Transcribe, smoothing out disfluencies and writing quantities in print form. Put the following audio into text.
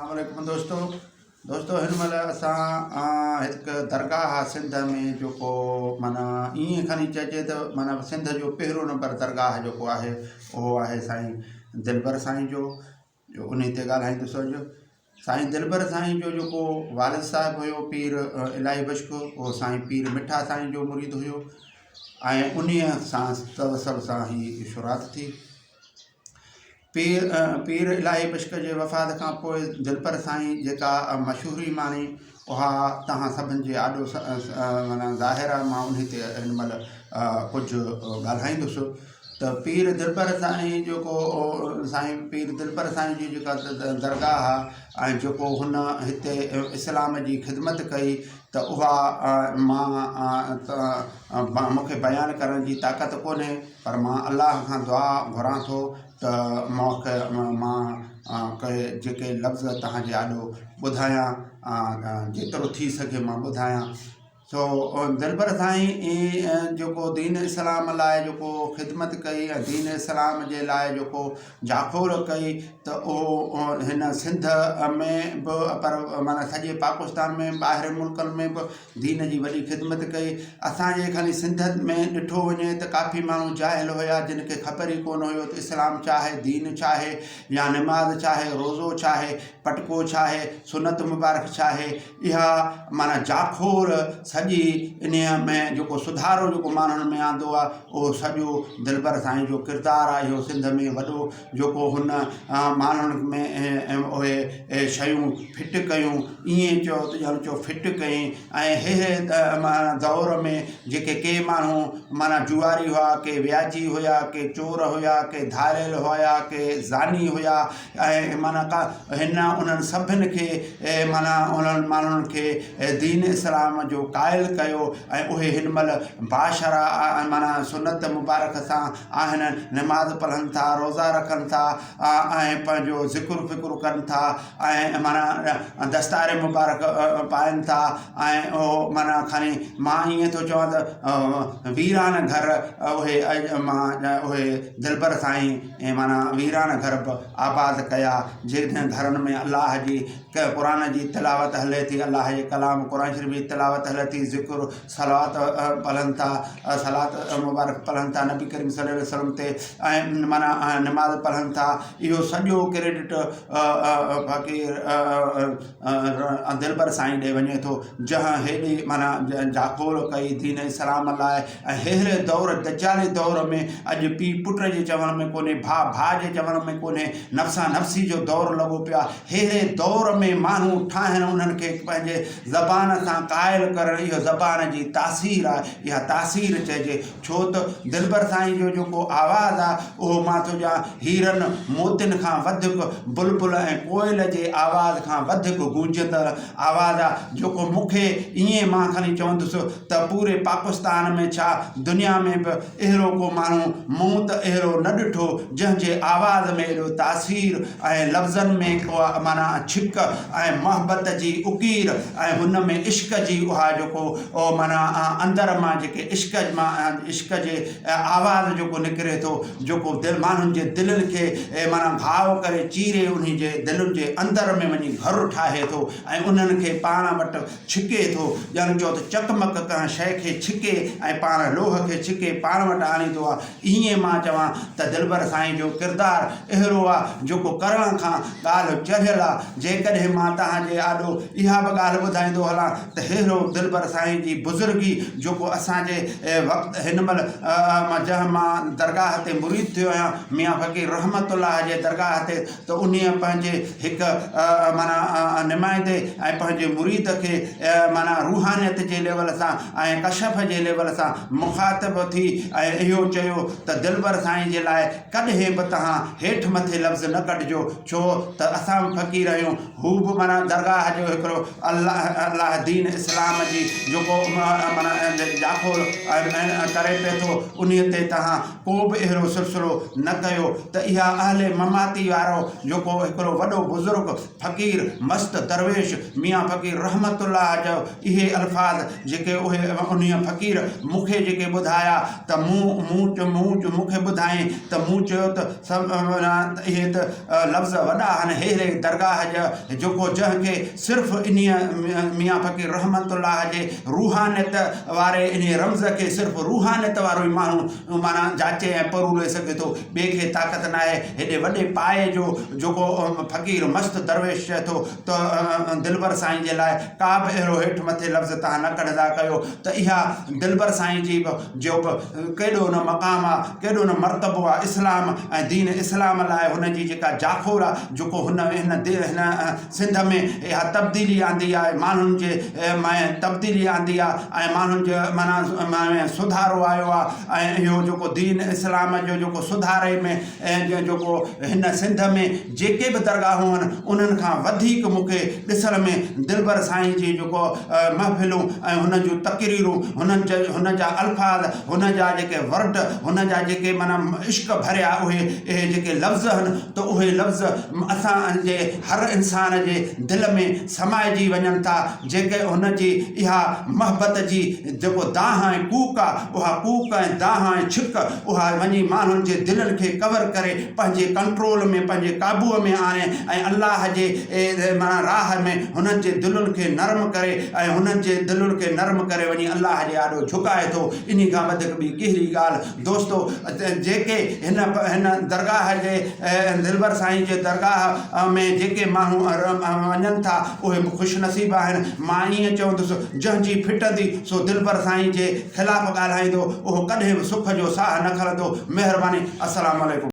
अस्सलामुअलैकुम दोस्तों हिन महिल असां हिकु दरगाह आहे सिंध में जेको माना ईअं खणी चइजे त माना सिंध जो पहिरियों नंबर दरगाह जेको आहे उहो आहे साईं दिलबर साईं जो उन ते ॻाल्हाईंदुसि अॼु। साईं दिलबर साईं जो जेको वालिद साहिबु हुयो पीर इलाही बश्क, उहो साईं पीर मिठा साईं जो मुरीद हुयो ऐं उन्हीअ सां तवसल सां ही शुरूआत थी। पीर इलाही बश्क जे वफ़ात खां पोइ दिलबर साईं जेका मशहूरी मानी उहा तव्हां सभिनि जे आॾो माना ज़ाहिर आहे। मां उन ते हिन महिल कुझु ॻाल्हाईंदुसि त पीर दिलबर साईं जेको साईं पीर दिलबर साईं जी जेका दरगाह आहे ऐं जेको हुन हिते इस्लाम जी ख़िदमत कई त उहा मूंखे बयानु करण जी ताक़त कोन्हे, पर मां अलाह खां दुआ घुरां थो त मां जेके लफ़्ज़ तव्हांजे आॾो ॿुधायां जेतिरो थी सघे मां ॿुधायां। सो दिलबर साईं जेको दीन इस्लाम लाइ जेको ख़िदमत कई ऐं दीन इस्लाम जे लाइ जेको जाखोड़ कई त उहो हिन सिंध में बि पर माना सॼे पाकिस्तान में ॿाहिरि मुल्कनि में बि दीन जी वॾी ख़िदमत कई। असांजे ख़ाली सिंध में ॾिठो वञे त काफ़ी माण्हू जाहिल हुया जिन खे ख़बर ई कोन हुयो त इस्लाम चाहे दीन चाहे या निमाज़ चाहे रोज़ो चाहे पटको चाहे सुनत मुबारक चाहे इहा माना जाखोड़ सॼी इन में जेको सुधारो जेको माण्हुनि में आंदो आहे उहो सॼो दिलबर साईं जो किरदारु आहे। इहो सिंध में वॾो जेको हुन माण्हुनि में उहे शयूं फिट कयूं, ईअं चओ फिट कई ऐं हे दौर में जेके के माण्हू माना जुआरी हुआ, के व्याजी हुया, के चोर हुया, के धारियल हुया, के ज़ानी हुया ऐं माना हिन उन्हनि सभिनि खे माना उन्हनि माण्हुनि खे दीन इस्लाम जो क़ाइल कयो ऐं उहे हिन महिल बाशरा माना सुनत मुबारक सां आहिनि, निमाज़ पढ़नि था, रोज़ा रखनि था ऐं पंहिंजो ज़िक्र फ़िक्र कनि था ऐं माना दस्तार मुबारक पाइनि था ऐं उहो माना खणी मां ईअं थो चवां त वीरान घर उहे दिलबर साईं माना वीरान घर बि आबाद कया जिन घरनि में अलाह जी क़ुरान जी तिलावत हले थी, अलाह जे कलाम क़ुरान शरीफ़ जी तिलावत हले थी, ज़िक्र सलावत पढ़नि था, सलात मुबारक पढ़नि था नबी करीम सल्लल्लाहु अलैहि वसल्लम ते ऐं माना निमाज़ पढ़नि था। इहो सॼो क्रेडिट फ़क़ीर दिलबर साईं ॾे वञे थो जंहिं हेॾी माना जाखोड़ कई दीन इस्लाम लाइ। ऐं हेड़े दौर दज्जाली दौर में अॼु पीउ पुट जे चवण में कोन्हे, भाउ जे चवण में कोन्हे, नफ़्सा नफ़्सी जो दौर लॻो पियो आहे। हेड़े दौर में माण्हू ठाहिनि उन्हनि खे पंहिंजे ज़बान सां क़ाइल करणु, इहो ज़बान जी तासीर आहे, इहा तासीर चइजे। छो त दिलबर साईं जो जेको आवाज़ु आहे उहो मां थो ॼाण हीरनि मोतियुनि खां वधीक बुलबुल ऐं कोयल जे आवाज़ खां वधीक गूंजंदड़ आवाज़ु आहे, जेको मूंखे ईअं मां खणी चवंदुसि त पूरे पाकिस्तान में छा दुनिया में बि अहिड़ो को माण्हू मूं त अहिड़ो न ॾिठो जंहिंजे आवाज़ में एॾो तासीर ऐं लफ़्ज़नि में को माना छिक ऐं मोहबत जी उकीर ऐं हुन में इश्क जी उहा जेको माना अंदर मां जेके इश्क जे आवाज़ जेको निकिरे थो, जेको माण्हुनि जे दिलनि खे माना घाव करे चीरे उन जे दिलनि जे अंदर में वञी घर ठाहे थो ऐं उन्हनि खे पाण वटि छिके थो। ॼण चओ त चकमक कंहिं शइ खे छिके ऐं पाण लोह खे छिके पाण वटि आणींदो आहे। ईअं मां चवां त दिलबर साईं जो किरदारु अहिड़ो आहे जेको करण खां ॻाल्हि चढ़ियल आहे। जेकॾहिं मां तव्हांजे आॾो इहा बि ॻाल्हि ॿुधाईंदो हलां त अहिड़ो दिलबर साईं जी बुज़ुर्गी जेको असांजे वक़्तु हिन महिल जंहिं मां दरगाह ते मुरीद थियो आहियां मियां फ़क़ीर रहमतुल्लाह जे दरगाह ते, त उन पंहिंजे हिकु माना नुमाइंदे ऐं पंहिंजे मुरीद खे माना रूहानियत जे लेवल सां ऐं कशफ जे लेवल सां मुखातिब थी ऐं इहो चयो त दिलबर साईं जे लाइ कॾहिं बि तव्हां हेठि मथे लफ़्ज़ न कढिजो, छो त असां फ़क़ीर आहियूं। हू बि माना दरगाह जो हिकिड़ो अलाह दीन इस्लाम जी जेको माना जाखो करे पिए थो उन ते तव्हां को बि अहिड़ो सिलसिलो न कयो त इहा अहले ममाती वारो जेको हिकिड़ो वॾो बुज़ुर्ग फ़क़ीर मस्त दरवेश मियां फ़क़ीर रहमतुल्लाह जो इहे अल्फाज़ जेके उहे उन फ़क़ीर मूंखे जेके ॿुधाया त मूंखे ॿुधाई त मूं चयो त सभु इहे त लफ़्ज़ वॾा आहिनि अहिड़े दरगाह जा जेको जंहिंखे सिर्फ़ु मियां फ़क़ीर रहमतुल्लाह जे रूहानियत वारे इन रमज़ खे सिर्फ़ु रूहानियत वारो ई माण्हू माना जाचे ऐं परूले सघे थो, ॿिए खे ताक़त न आहे। हेॾे वॾे पाए जो जेको फ़क़ीर मस्त दरवेश चए थो त दिलबर साईं जे लाइ का बि अहिड़ो हेठि मथे लफ़्ज़ तव्हां न कढंदा कयो त इहा दिलबर साईं जी जो बि केॾो न मक़ाम आहे, केॾो न मर्तबो आहे इस्लाम ऐं दीन इस्लाम लाइ हुनजी जेका जाखोर आहे जेको हिन सिंध में इहा तब्दीली आंदी आहे, माण्हुनि जे में तब्दीली आंदी आहे ऐं माण्हुनि जे माना सुधारो आयो आहे ऐं इहो जेको दीन इस्लाम जो जेको सुधारे में ऐं जेको हिन सिंध में जेके बि दरगाहूं आहिनि उन्हनि खां वधीक मूंखे ॾिसण में दिलबर साईं जी जेको महफ़िलूं ऐं हुन जूं तक़रीरूं हुन जा अल्फाज़ हुन जा जेके वर्ड हुन जा जेके माना इश्क भरिया उहे जेके लफ़्ज़ आहिनि त उहे लफ़्ज़ असांजे हर इंसान जे दिलि में समाइजी वञनि था। जेके हुन जी इहा महबत जी जेको दाह ऐं कूक आहे उहा कूक ऐं दाह ऐं छिक उहा वञी माण्हुनि जे दिलनि खे कवर करे पंहिंजे कंट्रोल में पंहिंजे काबूअ में आणे ऐं अल्लाह जे माना राह में हुननि जे दिलनि खे नरम करे ऐं हुननि जे दिलनि खे नरम करे वञी अल्लाह जे आॾो झुकाए थो। इन खां वधीक ॿी कहिड़ी ॻाल्हि दोस्तो जेके हिन दरगाह जे दिलबर साईं जे दरगाह में जेके माण्हू वञनि था उहे बि ख़ुशनसीब आहिनि। मां ईअं चवंदुसि जंहिंजी फिटंदी सो दिलबर साईं जे ख़िलाफ़ु ॻाल्हाईंदो उहो कॾहिं बि सुख जो साह न खणंदो। महिरबानी। अस्सलाम वालेकुम।